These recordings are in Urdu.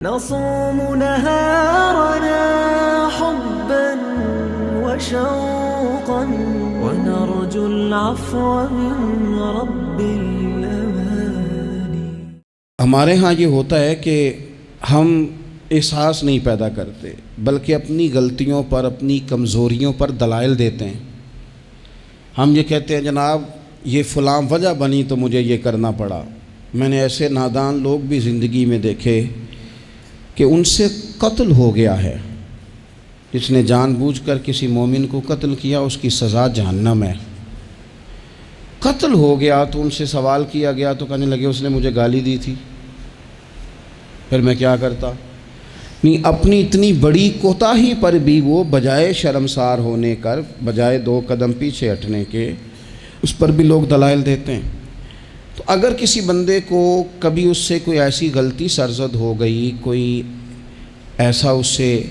نصوم نهارنا حبا وشوقا ونرجو العفو من رب الأماني. ہمارے ہاں یہ ہوتا ہے کہ ہم احساس نہیں پیدا کرتے بلکہ اپنی غلطیوں پر اپنی کمزوریوں پر دلائل دیتے ہیں. ہم یہ کہتے ہیں جناب یہ فلاں وجہ بنی تو مجھے یہ کرنا پڑا. میں نے ایسے نادان لوگ بھی زندگی میں دیکھے کہ ان سے قتل ہو گیا ہے. جس نے جان بوجھ کر کسی مومن کو قتل کیا اس کی سزا جہنم ہے. قتل ہو گیا تو ان سے سوال کیا گیا تو کہنے لگے اس نے مجھے گالی دی تھی. پھر میں کیا کرتا؟ نہیں، اپنی اتنی بڑی کوتاہی پر بھی وہ بجائے شرمسار ہونے کر بجائے 2 قدم پیچھے ہٹنے کے اس پر بھی لوگ دلائل دیتے ہیں. تو اگر کسی بندے کو کبھی اس سے کوئی ایسی غلطی سرزد ہو گئی، کوئی ایسا اس سے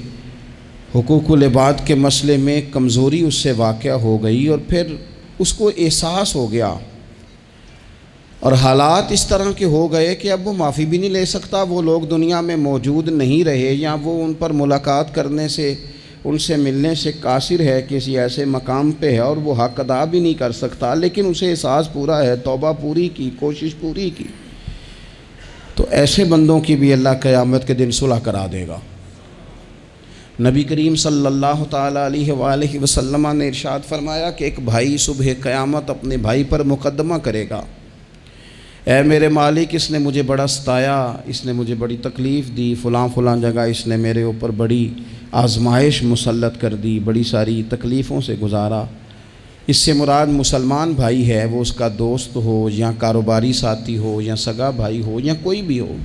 حقوق العباد کے مسئلے میں کمزوری اس سے واقع ہو گئی اور پھر اس کو احساس ہو گیا اور حالات اس طرح کے ہو گئے کہ اب وہ معافی بھی نہیں لے سکتا، وہ لوگ دنیا میں موجود نہیں رہے یا وہ ان پر ملاقات کرنے سے ان سے ملنے سے قاصر ہے، کسی ایسے مقام پہ ہے اور وہ حق ادا بھی نہیں کر سکتا، لیکن اسے احساس پورا ہے، توبہ پوری کی، کوشش پوری کی، تو ایسے بندوں کی بھی اللہ قیامت کے دن صلح کرا دے گا. نبی کریم صلی اللہ تعالیٰ علیہ وآلہ وسلم نے ارشاد فرمایا کہ ایک بھائی صبح قیامت اپنے بھائی پر مقدمہ کرے گا، اے میرے مالک اس نے مجھے بڑا ستایا، اس نے مجھے بڑی تکلیف دی، فلاں جگہ اس نے میرے اوپر بڑی آزمائش مسلط کر دی، بڑی ساری تکلیفوں سے گزارا. اس سے مراد مسلمان بھائی ہے، وہ اس کا دوست ہو یا کاروباری ساتھی ہو یا سگا بھائی ہو یا کوئی بھی ہو.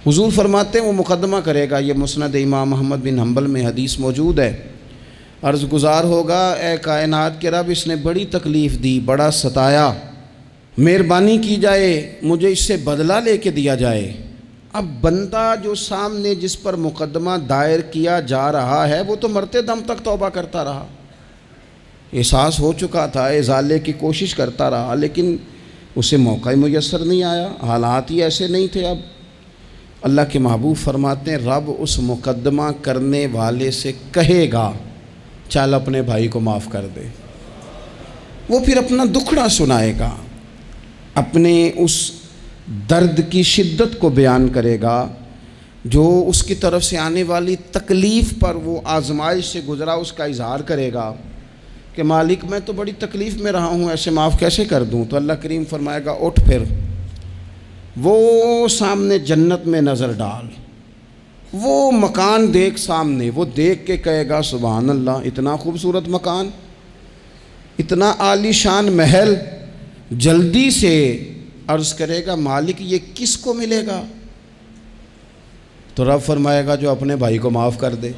حضور فرماتے ہیں وہ مقدمہ کرے گا. یہ مسند امام احمد بن حنبل میں حدیث موجود ہے. عرض گزار ہوگا اے کائنات کے رب اس نے بڑی تکلیف دی، بڑا ستایا، مہربانی کی جائے مجھے اس سے بدلہ لے کے دیا جائے. اب بندہ جو سامنے جس پر مقدمہ دائر کیا جا رہا ہے وہ تو مرتے دم تک توبہ کرتا رہا، احساس ہو چکا تھا، ازالے کی کوشش کرتا رہا، لیکن اسے موقع میسر نہیں آیا، حالات ہی ایسے نہیں تھے. اب اللہ کے محبوب فرماتے ہیں رب اس مقدمہ کرنے والے سے کہے گا چل اپنے بھائی کو معاف کر دے. وہ پھر اپنا دکھڑا سنائے گا، اپنے اس درد کی شدت کو بیان کرے گا جو اس کی طرف سے آنے والی تکلیف پر وہ آزمائش سے گزرا، اس کا اظہار کرے گا کہ مالک میں تو بڑی تکلیف میں رہا ہوں، ایسے معاف کیسے کر دوں؟ تو اللہ کریم فرمائے گا اٹھ پھر وہ سامنے جنت میں نظر ڈال، وہ مکان دیکھ سامنے، وہ دیکھ کے کہے گا سبحان اللہ اتنا خوبصورت مکان، اتنا عالی شان محل. جلدی سے عرض کرے گا مالک یہ کس کو ملے گا؟ تو رب فرمائے گا جو اپنے بھائی کو معاف کر دے.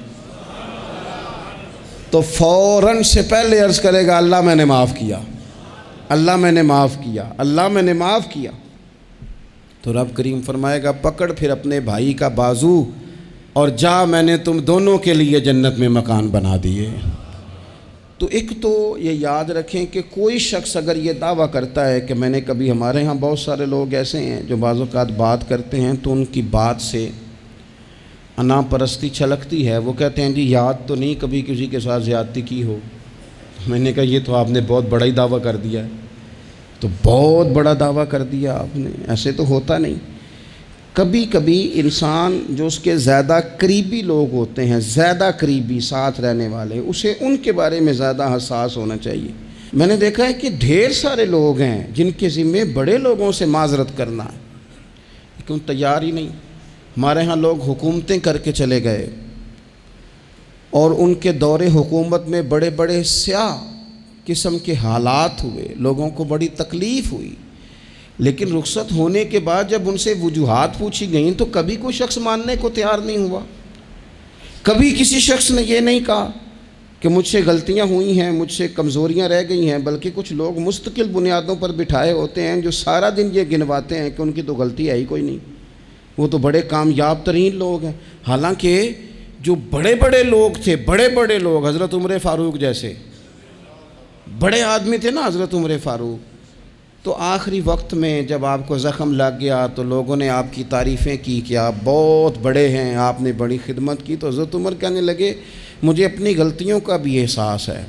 تو فوراً سے پہلے عرض کرے گا اللہ میں نے معاف کیا، اللہ میں نے معاف کیا، اللہ میں نے معاف کیا. تو رب کریم فرمائے گا پکڑ پھر اپنے بھائی کا بازو اور جا، میں نے تم دونوں کے لیے جنت میں مکان بنا دیے. تو ایک تو یہ یاد رکھیں کہ کوئی شخص اگر یہ دعویٰ کرتا ہے کہ میں نے کبھی، ہمارے ہاں بہت سارے لوگ ایسے ہیں جو بعض اوقات بات کرتے ہیں تو ان کی بات سے انا پرستی چھلکتی ہے. وہ کہتے ہیں جی یاد تو نہیں کبھی کسی کے ساتھ زیادتی کی ہو. میں نے کہا یہ تو آپ نے بہت بڑا ہی دعویٰ کر دیا ہے. تو بہت بڑا دعویٰ کر دیا آپ نے، ایسے تو ہوتا نہیں. کبھی کبھی انسان جو اس کے زیادہ قریبی لوگ ہوتے ہیں، زیادہ قریبی ساتھ رہنے والے، اسے ان کے بارے میں زیادہ حساس ہونا چاہیے. میں نے دیکھا ہے کہ ڈھیر سارے لوگ ہیں جن کے ذمے بڑے لوگوں سے معذرت کرنا ہے لیکن تیار ہی نہیں. ہمارے ہاں لوگ حکومتیں کر کے چلے گئے اور ان کے دور حکومت میں بڑے بڑے سیاہ قسم کے حالات ہوئے، لوگوں کو بڑی تکلیف ہوئی، لیکن رخصت ہونے کے بعد جب ان سے وجوہات پوچھی گئیں تو کبھی کوئی شخص ماننے کو تیار نہیں ہوا. کبھی کسی شخص نے یہ نہیں کہا کہ مجھ سے غلطیاں ہوئی ہیں، مجھ سے کمزوریاں رہ گئی ہیں، بلکہ کچھ لوگ مستقل بنیادوں پر بٹھائے ہوتے ہیں جو سارا دن یہ گنواتے ہیں کہ ان کی تو غلطی ہے ہی کوئی نہیں، وہ تو بڑے کامیاب ترین لوگ ہیں. حالانکہ جو بڑے بڑے لوگ تھے، بڑے بڑے لوگ، حضرت عمر فاروق جیسے بڑے آدمی تھے نا، حضرت عمر فاروق، تو آخری وقت میں جب آپ کو زخم لگ گیا تو لوگوں نے آپ کی تعریفیں کی کہ آپ بہت بڑے ہیں، آپ نے بڑی خدمت کی، تو حضرت عمر کہنے لگے مجھے اپنی غلطیوں کا بھی احساس ہے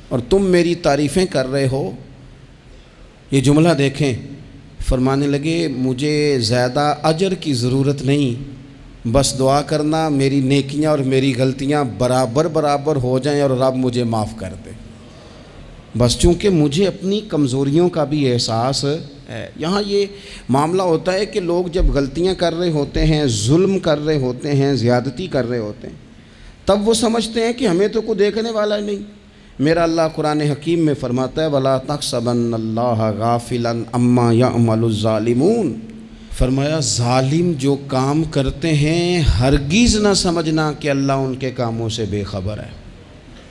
اور تم میری تعریفیں کر رہے ہو۔ یہ جملہ دیکھیں، فرمانے لگے مجھے زیادہ اجر کی ضرورت نہیں، بس دعا کرنا میری نیکیاں اور میری غلطیاں برابر برابر ہو جائیں اور رب مجھے معاف کر دے، بس چونکہ مجھے اپنی کمزوریوں کا بھی احساس ہے۔ یہاں یہ معاملہ ہوتا ہے کہ لوگ جب غلطیاں کر رہے ہوتے ہیں، ظلم کر رہے ہوتے ہیں، زیادتی کر رہے ہوتے ہیں، تب وہ سمجھتے ہیں کہ ہمیں تو کوئی دیکھنے والا نہیں۔ میرا اللہ قرآن حکیم میں فرماتا ہے وَلَا تَحْسَبَنَّ اللَّهَ غَافِلًا عَمَّا يَعْمَلُ الظَّالِمُونَ، فرمایا ظالم جو کام کرتے ہیں ہرگز نہ سمجھنا کہ اللہ ان کے کاموں سے بے خبر ہے،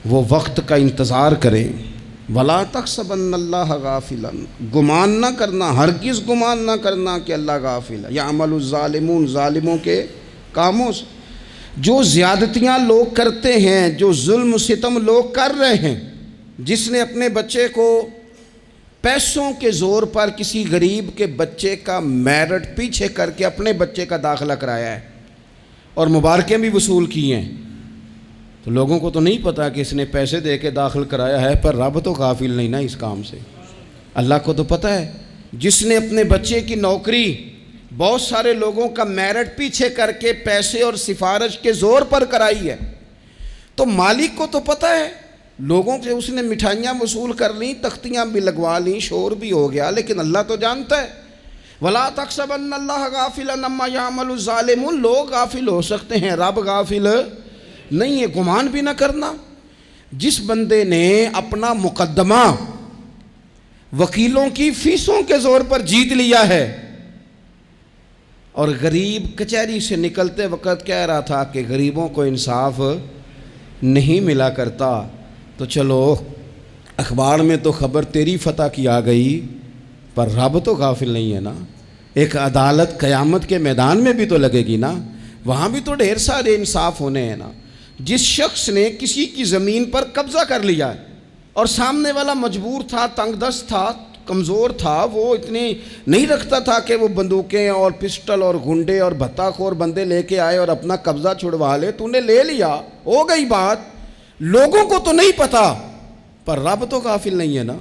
وہ وقت کا انتظار کریں۔ وَلَا تَحْسَبَنَّ اللَّهَ غَافِلًا، گمان نہ کرنا، ہرگز گمان نہ کرنا کہ اللہ غافل ہے، يَعْمَلُ الظَّالِمُونَ، ظالموں کے کاموں سے۔ جو زیادتیاں لوگ کرتے ہیں، جو ظلم و ستم لوگ کر رہے ہیں، جس نے اپنے بچے کو پیسوں کے زور پر کسی غریب کے بچے کا میرٹ پیچھے کر کے اپنے بچے کا داخلہ کرایا ہے اور مبارکیں بھی وصول کی ہیں، تو لوگوں کو تو نہیں پتا کہ اس نے پیسے دے کے داخل کرایا ہے، پر رب تو غافل نہیں نا اس کام سے، اللہ کو تو پتہ ہے۔ جس نے اپنے بچے کی نوکری بہت سارے لوگوں کا میرٹ پیچھے کر کے پیسے اور سفارش کے زور پر کرائی ہے، تو مالک کو تو پتہ ہے، لوگوں سے اس نے مٹھائیاں وصول کر لیں، تختیاں بھی لگوا لیں، شور بھی ہو گیا، لیکن اللہ تو جانتا ہے۔ وَلَا تَحْسَبَنَّ اللَّهَ غَافِلًا عَمَّا يَعْمَلُ الظَّالِمُونَ، لوگ غافل ہو سکتے ہیں، رب غافل نہیں ہے، گمان بھی نہ کرنا۔ جس بندے نے اپنا مقدمہ وکیلوں کی فیسوں کے زور پر جیت لیا ہے اور غریب کچہری سے نکلتے وقت کہہ رہا تھا کہ غریبوں کو انصاف نہیں ملا کرتا، تو چلو اخبار میں تو خبر تیری فتح کی آ گئی، پر رب تو غافل نہیں ہے نا۔ ایک عدالت قیامت کے میدان میں بھی تو لگے گی نا، وہاں بھی تو ڈھیر سارے انصاف ہونے ہیں نا۔ جس شخص نے کسی کی زمین پر قبضہ کر لیا ہے اور سامنے والا مجبور تھا، تنگ دست تھا، کمزور تھا، وہ اتنی نہیں رکھتا تھا کہ وہ بندوقیں اور پسٹل اور گنڈے اور بھتہ خور بندے لے کے آئے اور اپنا قبضہ چھڑوا لے، تو نے لے لیا، ہو گئی بات، لوگوں کو تو نہیں پتا، پر رب تو غافل نہیں ہے نا۔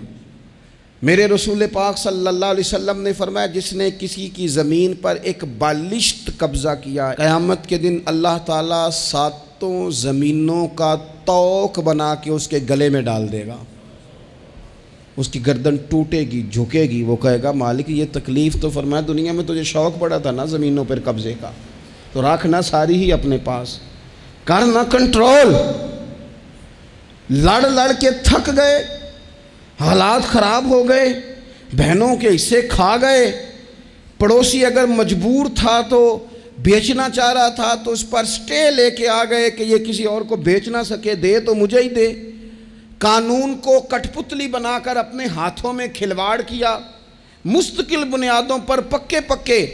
میرے رسول پاک صلی اللہ علیہ وسلم نے فرمایا جس نے کسی کی زمین پر ایک بالشت قبضہ کیا، قیامت کے دن اللہ تعالیٰ ساتوں زمینوں کا توق بنا کے اس کے گلے میں ڈال دے گا، اس کی گردن ٹوٹے گی، جھکے گی، وہ کہے گا مالک یہ تکلیف تو فرمایا دنیا میں تجھے شوق پڑا تھا نا زمینوں پر قبضے کا، تو رکھنا ساری ہی اپنے پاس، کرنا کنٹرول۔ لڑ لڑ کے تھک گئے، حالات خراب ہو گئے، بہنوں کے حصے کھا گئے، پڑوسی اگر مجبور تھا تو بیچنا چاہ رہا تھا تو اس پر سٹے لے کے آ گئے کہ یہ کسی اور کو بیچ نہ سکے، دے تو مجھے ہی دے۔ قانون کو کٹ پتلی بنا کر اپنے ہاتھوں میں کھلواڑ کیا، مستقل بنیادوں پر پکے پکے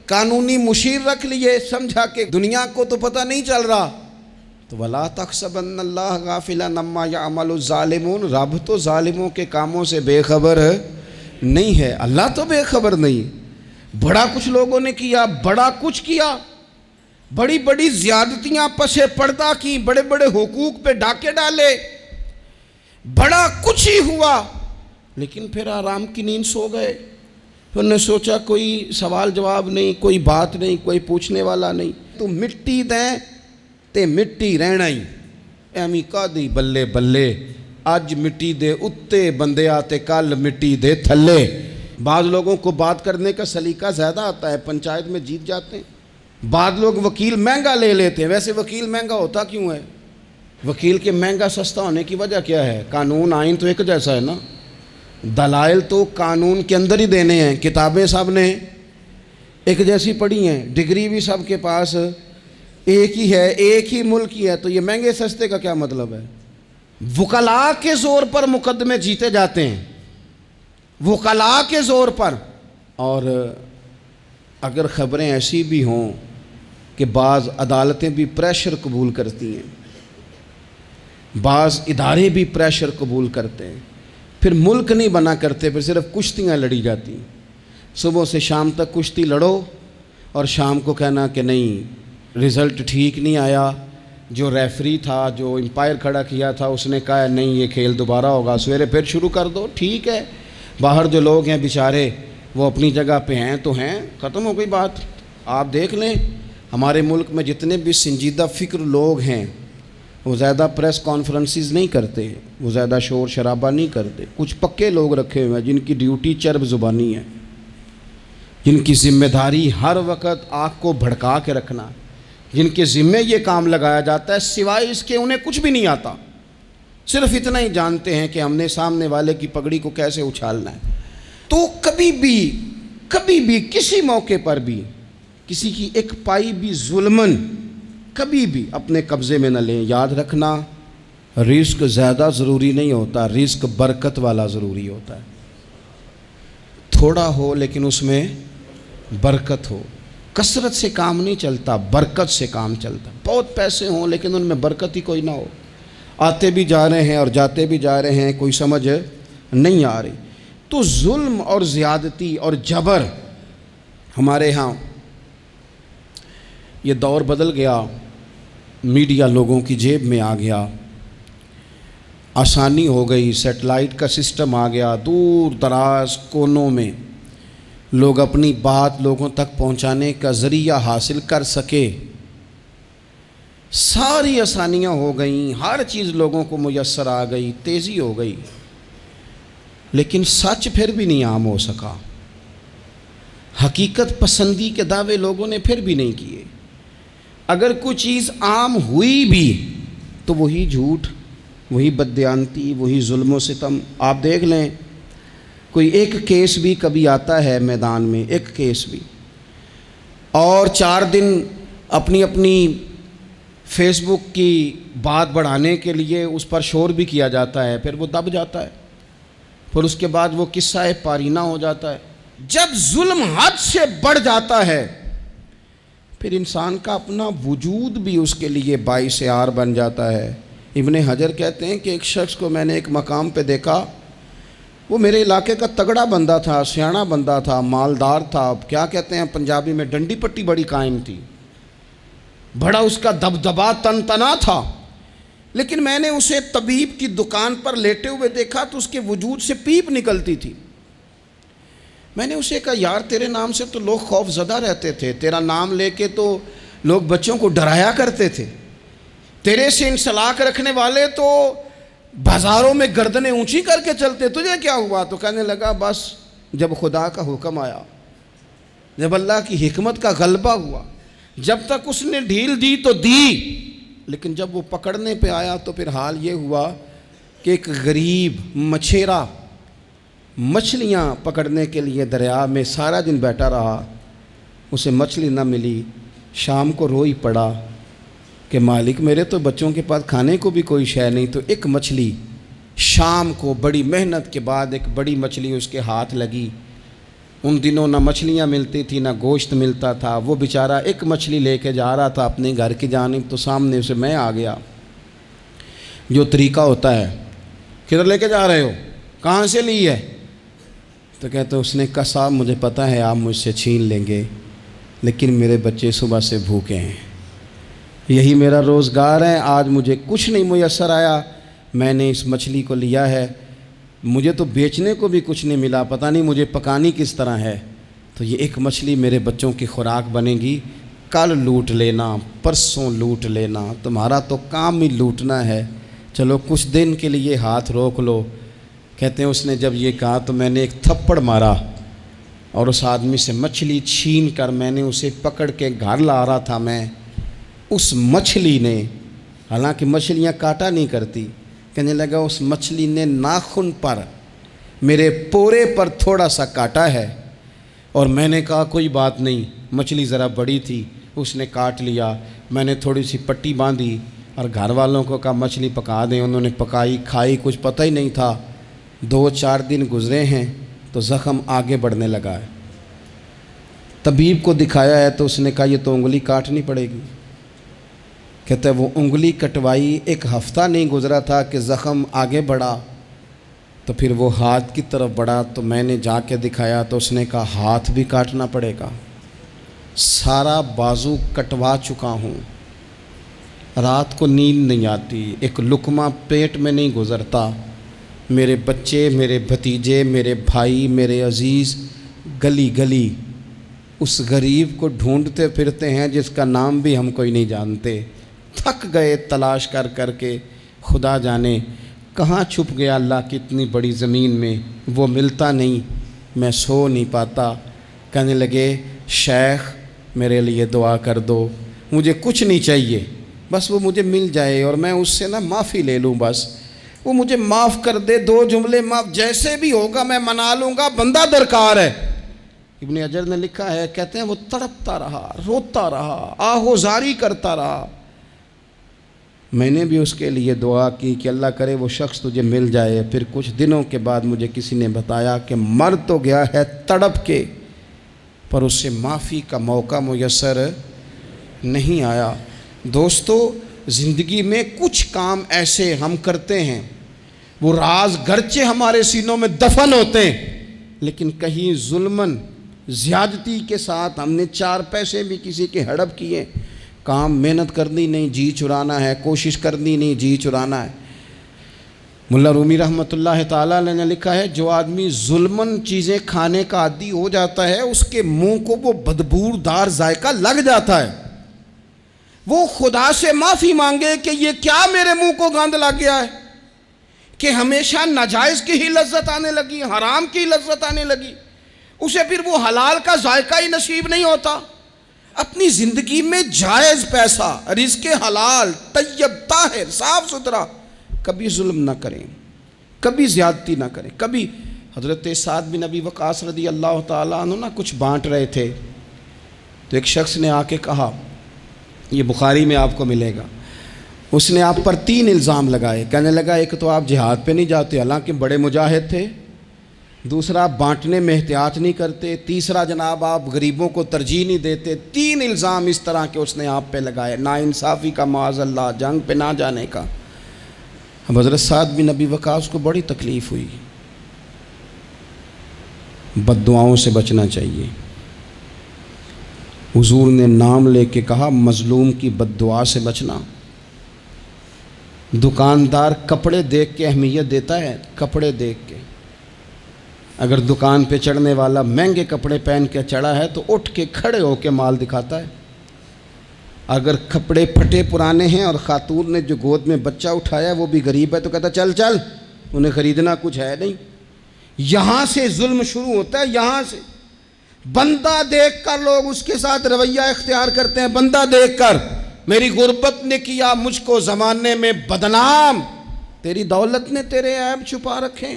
قانونی مشیر رکھ لیے، سمجھا کہ دنیا کو تو پتہ نہیں چل رہا۔ تو وَلَا تَحْسَبَنَّ اللَّهَ غَافِلًا عَمَّا يَعْمَلُ الظَّالِمُونَ، رب تو ظالموں کے کاموں سے بے خبر نہیں ہے، اللہ تو بے خبر نہیں۔ بڑا کچھ لوگوں نے کیا، بڑا کچھ کیا، بڑی بڑی زیادتیاں پسے پردہ کی، بڑے بڑے حقوق پہ ڈاکے ڈالے، بڑا کچھ ہی ہوا، لیکن پھر آرام کی نیند سو گئے۔ پھر نے سوچا کوئی سوال جواب نہیں، کوئی بات نہیں، کوئی پوچھنے والا نہیں، تو مٹی دیں تے مٹی رہنا ہی، ایمی کا دی بلے بلے، اج مٹی دے اتے بندے آتے کل مٹی دے تھلے۔ بعض لوگوں کو بات کرنے کا سلیقہ زیادہ آتا ہے، پنچایت میں جیت جاتے ہیں۔ بعض لوگ وکیل مہنگا لے لیتے ہیں، ویسے وکیل مہنگا ہوتا کیوں ہے؟ وکیل کے مہنگا سستا ہونے کی وجہ کیا ہے؟ قانون آئین تو ایک جیسا ہے نا، دلائل تو قانون کے اندر ہی دینے ہیں، کتابیں سب نے ایک جیسی پڑھی ہیں، ڈگری بھی سب کے پاس ایک ہی ہے، ایک ہی ملک ہی ہے، تو یہ مہنگے سستے کا کیا مطلب ہے؟ وکلاء کے زور پر مقدمے جیتے جاتے ہیں، وکلاء کے زور پر۔ اور اگر خبریں ایسی بھی ہوں کہ بعض عدالتیں بھی پریشر قبول کرتی ہیں، بعض ادارے بھی پریشر قبول کرتے ہیں، پھر ملک نہیں بنا کرتے، پھر صرف کشتیاں لڑی جاتی، صبح سے شام تک کشتی لڑو اور شام کو کہنا کہ نہیں رزلٹ ٹھیک نہیں آیا، جو ریفری تھا، جو امپائر کھڑا کیا تھا، اس نے کہا نہیں یہ کھیل دوبارہ ہوگا، سویرے پھر شروع کر دو، ٹھیک ہے، باہر جو لوگ ہیں بیچارے وہ اپنی جگہ پہ ہیں تو ہیں، ختم ہو گئی بات۔ آپ دیکھ لیں ہمارے ملک میں جتنے بھی سنجیدہ فکر لوگ ہیں وہ زیادہ پریس کانفرنسز نہیں کرتے، وہ زیادہ شور شرابہ نہیں کرتے، کچھ پکے لوگ رکھے ہوئے ہیں جن کی ڈیوٹی چرب زبانی ہے، جن کی ذمہ داری ہر وقت آنکھ کو بھڑکا کے رکھنا، جن کے ذمے یہ کام لگایا جاتا ہے سوائے اس کے انہیں کچھ بھی نہیں آتا، صرف اتنا ہی جانتے ہیں کہ ہم نے سامنے والے کی پگڑی کو کیسے اچھالنا ہے۔ تو کبھی بھی کسی موقع پر بھی کسی کی ایک پائی بھی ظلمن کبھی بھی اپنے قبضے میں نہ لیں۔ یاد رکھنا رزق زیادہ ضروری نہیں ہوتا، رزق برکت والا ضروری ہوتا ہے، تھوڑا ہو لیکن اس میں برکت ہو، کثرت سے کام نہیں چلتا، برکت سے کام چلتا، بہت پیسے ہوں لیکن ان میں برکت ہی کوئی نہ ہو، آتے بھی جا رہے ہیں اور جاتے بھی جا رہے ہیں، کوئی سمجھ نہیں آ رہی۔ تو ظلم اور زیادتی اور جبر ہمارے ہاں یہ دور بدل گیا، میڈیا لوگوں کی جیب میں آ گیا، آسانی ہو گئی، سیٹلائٹ کا سسٹم آ گیا، دور دراز کونوں میں لوگ اپنی بات لوگوں تک پہنچانے کا ذریعہ حاصل کر سکے، ساری آسانیاں ہو گئیں، ہر چیز لوگوں کو میسر آ گئی، تیزی ہو گئی، لیکن سچ پھر بھی نہیں عام ہو سکا، حقیقت پسندی کے دعوے لوگوں نے پھر بھی نہیں کیے، اگر کوئی چیز عام ہوئی بھی تو وہی جھوٹ، وہی بددیانتی، وہی ظلم و ستم۔ آپ دیکھ لیں کوئی ایک کیس بھی کبھی آتا ہے میدان میں، ایک کیس بھی، اور 4 دن اپنی فیس بک کی بات بڑھانے کے لیے اس پر شور بھی کیا جاتا ہے، پھر وہ دب جاتا ہے، پھر اس کے بعد وہ قصہ پارینہ ہو جاتا ہے۔ جب ظلم حد سے بڑھ جاتا ہے پھر انسان کا اپنا وجود بھی اس کے لیے باعث عار بن جاتا ہے۔ ابن حجر کہتے ہیں کہ ایک شخص کو میں نے ایک مقام پہ دیکھا، وہ میرے علاقے کا تگڑا بندہ تھا، سیاںا بندہ تھا، مالدار تھا، اب کیا کہتے ہیں پنجابی میں ڈنڈی پٹی بڑی قائم تھی، بڑا اس کا دبدبا تنا تھا، لیکن میں نے اسے طبیب کی دکان پر لیٹے ہوئے دیکھا تو اس کے وجود سے پیپ نکلتی تھی۔ میں نے اسے کہا یار تیرے نام سے تو لوگ خوف زدہ رہتے تھے، تیرا نام لے کے تو لوگ بچوں کو ڈرایا کرتے تھے، تیرے سے انسلاک رکھنے والے تو بازاروں میں گردنیں اونچی کر کے چلتے، تجھے کیا ہوا؟ تو کہنے لگا بس جب خدا کا حکم آیا، جب اللہ کی حکمت کا غلبہ ہوا، جب تک اس نے ڈھیل دی تو دی، لیکن جب وہ پکڑنے پہ آیا تو پھر حال یہ ہوا کہ ایک غریب مچھیرا مچھلیاں پکڑنے کے لیے دریا میں سارا دن بیٹھا رہا، اسے مچھلی نہ ملی، شام کو روئی پڑا کہ مالک میرے تو بچوں کے پاس کھانے کو بھی کوئی شے نہیں، تو ایک مچھلی شام کو بڑی محنت کے بعد ایک بڑی مچھلی اس کے ہاتھ لگی۔ ان دنوں نہ مچھلیاں ملتی تھی نہ گوشت ملتا تھا، وہ بیچارہ ایک مچھلی لے کے جا رہا تھا اپنے گھر کی جانب، تو سامنے اسے میں آ گیا، جو طریقہ ہوتا ہے کدھر لے کے جا رہے ہو، کہاں سے لی ہے؟ تو کہتے اس نے کہا صاحب مجھے پتہ ہے آپ مجھ سے چھین لیں گے، لیکن میرے بچے صبح سے بھوکے ہیں، یہی میرا روزگار ہے، آج مجھے کچھ نہیں میسر آیا، میں نے اس مچھلی کو لیا ہے، مجھے تو بیچنے کو بھی کچھ نہیں ملا، پتہ نہیں مجھے پکانی کس طرح ہے، تو یہ ایک مچھلی میرے بچوں کی خوراک بنے گی، کل لوٹ لینا، پرسوں لوٹ لینا، تمہارا تو کام ہی لوٹنا ہے، چلو کچھ دن کے لیے ہاتھ روک لو۔ کہتے ہیں اس نے جب یہ کہا تو میں نے ایک تھپڑ مارا اور اس آدمی سے مچھلی چھین کر میں نے اسے پکڑ کے گھر لا رہا تھا، میں اس مچھلی نے، حالانکہ مچھلیاں کاٹا نہیں کرتی، کہنے لگا اس مچھلی نے ناخن پر میرے پورے پر تھوڑا سا کاٹا ہے، اور میں نے کہا کوئی بات نہیں، مچھلی ذرا بڑی تھی، اس نے کاٹ لیا، میں نے تھوڑی سی پٹی باندھی اور گھر والوں کو کہا مچھلی پکا دیں، انہوں نے پکائی، کھائی، کچھ پتہ ہی نہیں تھا، 2-4 دن گزرے ہیں تو زخم آگے بڑھنے لگا ہے، طبیب کو دکھایا ہے تو اس نے کہا یہ تو انگلی کاٹنی پڑے گی، کہتا ہے وہ انگلی کٹوائی، 1 ہفتہ نہیں گزرا تھا کہ زخم آگے بڑھا، تو پھر وہ ہاتھ کی طرف بڑھا تو میں نے جا کے دکھایا تو اس نے کہا ہاتھ بھی کاٹنا پڑے گا، سارا بازو کٹوا چکا ہوں، رات کو نیند نہیں آتی، ایک لقمہ پیٹ میں نہیں گزرتا، میرے بچے، میرے بھتیجے، میرے بھائی، میرے عزیز گلی گلی اس غریب کو ڈھونڈتے پھرتے ہیں جس کا نام بھی ہم کوئی نہیں جانتے، تھک گئے تلاش کر کر کے، خدا جانے کہاں چھپ گیا اللہ کی اتنی بڑی زمین میں، وہ ملتا نہیں، میں سو نہیں پاتا۔ کہنے لگے شیخ میرے لیے دعا کر دو، مجھے کچھ نہیں چاہیے، بس وہ مجھے مل جائے اور میں اس سے معافی لے لوں، بس وہ مجھے معاف کر دے، 2 جملے معاف، جیسے بھی ہوگا میں منا لوں گا، بندہ درکار ہے۔ ابن حجر نے لکھا ہے، کہتے ہیں وہ تڑپتا رہا، روتا رہا، آہوزاری کرتا رہا۔ میں نے بھی اس کے لیے دعا کی کہ اللہ کرے وہ شخص تجھے مل جائے۔ پھر کچھ دنوں کے بعد مجھے کسی نے بتایا کہ مر تو گیا ہے تڑپ کے، پر اس سے معافی کا موقع میسر نہیں آیا۔ دوستو، زندگی میں کچھ کام ایسے ہم کرتے ہیں، وہ راز گرچہ ہمارے سینوں میں دفن ہوتے ہیں، لیکن کہیں ظلماً زیادتی کے ساتھ ہم نے 4 پیسے بھی کسی کے ہڑپ کیے۔ کام محنت کرنی نہیں، جی چرانا ہے، کوشش کرنی نہیں، جی چرانا ہے۔ ملا رومی رحمۃ اللہ تعالیٰ علیہ نے لکھا ہے، جو آدمی ظلماً چیزیں کھانے کا عادی ہو جاتا ہے، اس کے منہ کو وہ بدبودار ذائقہ لگ جاتا ہے، وہ خدا سے معافی مانگے کہ یہ کیا میرے منہ کو گند لگ گیا ہے کہ ہمیشہ ناجائز کی ہی لذت آنے لگی، حرام کی لذت آنے لگی، اسے پھر وہ حلال کا ذائقہ ہی نصیب نہیں ہوتا۔ اپنی زندگی میں جائز پیسہ، رزق حلال، طیب، طاہر، صاف ستھرا، کبھی ظلم نہ کریں، کبھی زیادتی نہ کریں۔ کبھی حضرت سعد بن ابی وقاص رضی اللہ تعالیٰ عنہ کچھ بانٹ رہے تھے، تو ایک شخص نے آ کے کہا، یہ بخاری میں آپ کو ملے گا، اس نے آپ پر 3 الزام لگائے۔ کہنے لگا ایک تو آپ جہاد پہ نہیں جاتے، حالانکہ بڑے مجاہد تھے، دوسرا بانٹنے میں احتیاط نہیں کرتے، تیسرا جناب آپ غریبوں کو ترجیح نہیں دیتے۔ 3 الزام اس طرح کے اس نے آپ پہ لگائے، ناانصافی کا، معاذ اللہ، جنگ پہ نہ جانے کا۔ اب حضرت سعد بن ابی وقاص کو بڑی تکلیف ہوئی۔ بد دعاؤں سے بچنا چاہیے۔ حضور نے نام لے کے کہا مظلوم کی بد دعا سے بچنا۔ دکاندار کپڑے دیکھ کے اہمیت دیتا ہے، کپڑے دیکھ کے، اگر دکان پہ چڑھنے والا مہنگے کپڑے پہن کے چڑھا ہے تو اٹھ کے کھڑے ہو کے مال دکھاتا ہے۔ اگر کپڑے پھٹے پرانے ہیں اور خاتون نے جو گود میں بچہ اٹھایا ہے وہ بھی غریب ہے تو کہتا چل چل، انہیں خریدنا کچھ ہے نہیں۔ یہاں سے ظلم شروع ہوتا ہے، یہاں سے بندہ دیکھ کر لوگ اس کے ساتھ رویہ اختیار کرتے ہیں۔ بندہ دیکھ کر، میری غربت نے کیا مجھ کو زمانے میں بدنام، تیری دولت نے تیرے عیب چھپا رکھے۔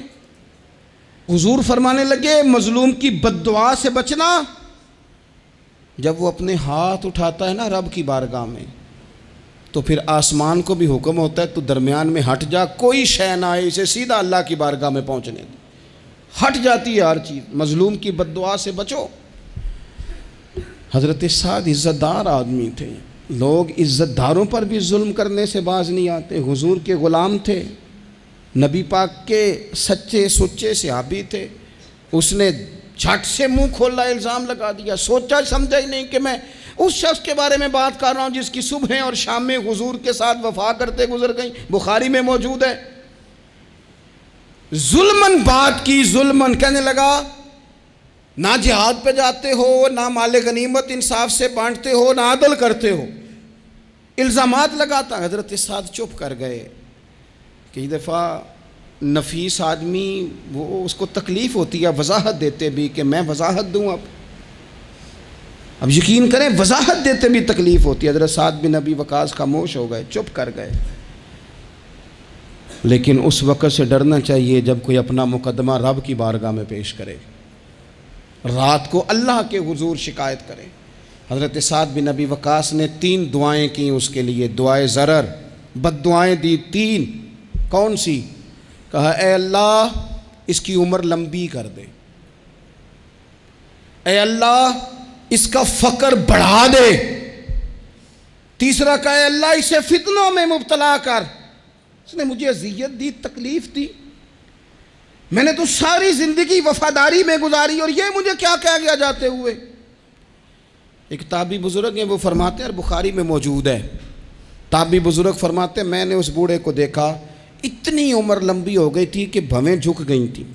حضور فرمانے لگے مظلوم کی بد دعا سے بچنا، جب وہ اپنے ہاتھ اٹھاتا ہے نا رب کی بارگاہ میں، تو پھر آسمان کو بھی حکم ہوتا ہے تو درمیان میں ہٹ جا، کوئی شے نہ آئے، اسے سیدھا اللہ کی بارگاہ میں پہنچنے دے۔ ہٹ جاتی ہے ہر چیز۔ مظلوم کی بد دعا سے بچو۔ حضرت سعد عزت دار آدمی تھے، لوگ عزت داروں پر بھی ظلم کرنے سے باز نہیں آتے۔ حضور کے غلام تھے، نبی پاک کے سچے سچے صحابی تھے، اس نے جھٹ سے منہ کھولا الزام لگا دیا، سوچا سمجھا ہی نہیں کہ میں اس شخص کے بارے میں بات کر رہا ہوں جس کی صبح اور شام میں حضور کے ساتھ وفا کرتے گزر گئیں، بخاری میں موجود ہے۔ ظلمن بات کی، ظلمن، کہنے لگا نہ جہاد پہ جاتے ہو، نہ مال غنیمت انصاف سے بانٹتے ہو، نہ عدل کرتے ہو، الزامات لگاتا۔ حضرت سعد چپ کر گئے۔ کئی دفعہ نفیس آدمی وہ اس کو تکلیف ہوتی ہے وضاحت دیتے بھی کہ میں وضاحت دوں، اب یقین کریں وضاحت دیتے بھی تکلیف ہوتی ہے۔ حضرت سعد بن ابی وقاص خاموش ہو گئے، چپ کر گئے۔ لیکن اس وقت سے ڈرنا چاہیے جب کوئی اپنا مقدمہ رب کی بارگاہ میں پیش کرے، رات کو اللہ کے حضور شکایت کرے۔ حضرت سعد بن ابی وقاص نے 3 دعائیں کی اس کے لیے، دعائے ضرر، بد دعائیں دی 3۔ کون سی؟ کہا اے اللہ اس کی عمر لمبی کر دے، اے اللہ اس کا فقر بڑھا دے۔ تیسرا کہا اے اللہ اسے فتنوں میں مبتلا کر، اس نے مجھے اذیت دی، تکلیف دی۔ میں نے تو ساری زندگی وفاداری میں گزاری اور یہ مجھے کیا کہہ گیا جاتے ہوئے. ایک تابعی بزرگ ہیں، وہ فرماتے ہیں، اور بخاری میں موجود ہے، تابعی بزرگ فرماتے ہیں میں نے اس بوڑھے کو دیکھا، اتنی عمر لمبی ہو گئی تھی کہ بھویں جھک گئی تھیں،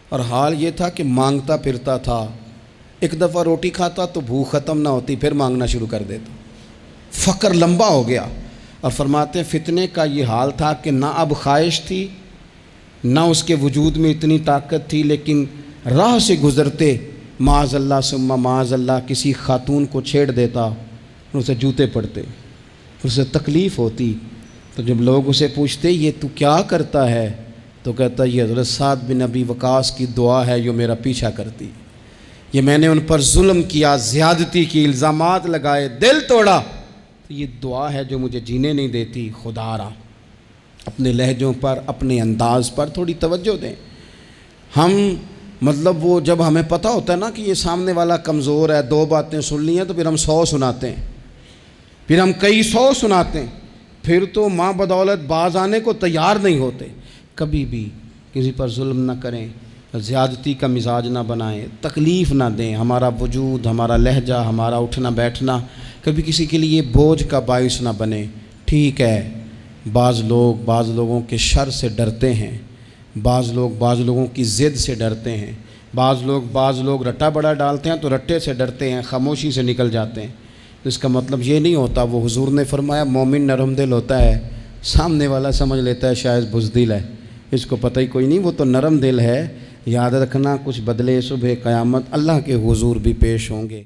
اور حال یہ تھا کہ مانگتا پھرتا تھا. ایک دفعہ روٹی کھاتا تو بھوک ختم نہ ہوتی، پھر مانگنا شروع کر دیتا، فقر لمبا ہو گیا. اور فرماتے ہیں فتنے کا یہ حال تھا کہ نہ اب خواہش تھی نہ اس کے وجود میں اتنی طاقت تھی، لیکن راہ سے گزرتے معاذ اللہ ثم معاذ اللہ کسی خاتون کو چھیڑ دیتا، اسے جوتے پڑتے، اسے تکلیف ہوتی. تو جب لوگ اسے پوچھتے یہ تو کیا کرتا ہے، تو کہتا یہ حضرت سعد بن ابی وقاص کی دعا ہے جو میرا پیچھا کرتی. یہ میں نے ان پر ظلم کیا، زیادتی کی، الزامات لگائے، دل توڑا، تو یہ دعا ہے جو مجھے جینے نہیں دیتی. خدا را اپنے لہجوں پر، اپنے انداز پر تھوڑی توجہ دیں. ہم مطلب وہ جب ہمیں پتہ ہوتا ہے نا کہ یہ سامنے والا کمزور ہے، 2 باتیں سن لی ہیں، تو پھر ہم 100 سناتے ہیں، پھر ہم کئی 100 سناتے ہیں، پھر تو ماں بدولت باز آنے کو تیار نہیں ہوتے. کبھی بھی کسی پر ظلم نہ کریں، زیادتی کا مزاج نہ بنائیں، تکلیف نہ دیں. ہمارا وجود، ہمارا لہجہ، ہمارا اٹھنا بیٹھنا کبھی کسی کے لیے بوجھ کا باعث نہ بنے. ٹھیک ہے، بعض لوگوں کے شر سے ڈرتے ہیں، بعض لوگوں کی ضد سے ڈرتے ہیں، بعض لوگ رٹا بڑا ڈالتے ہیں تو رٹے سے ڈرتے ہیں، خاموشی سے نکل جاتے ہیں. اس کا مطلب یہ نہیں ہوتا. وہ حضور نے فرمایا مومن نرم دل ہوتا ہے، سامنے والا سمجھ لیتا ہے شاید بزدل ہے، اس کو پتہ ہی کوئی نہیں، وہ تو نرم دل ہے. یاد رکھنا کچھ بدلے صبح قیامت اللہ کے حضور بھی پیش ہوں گے.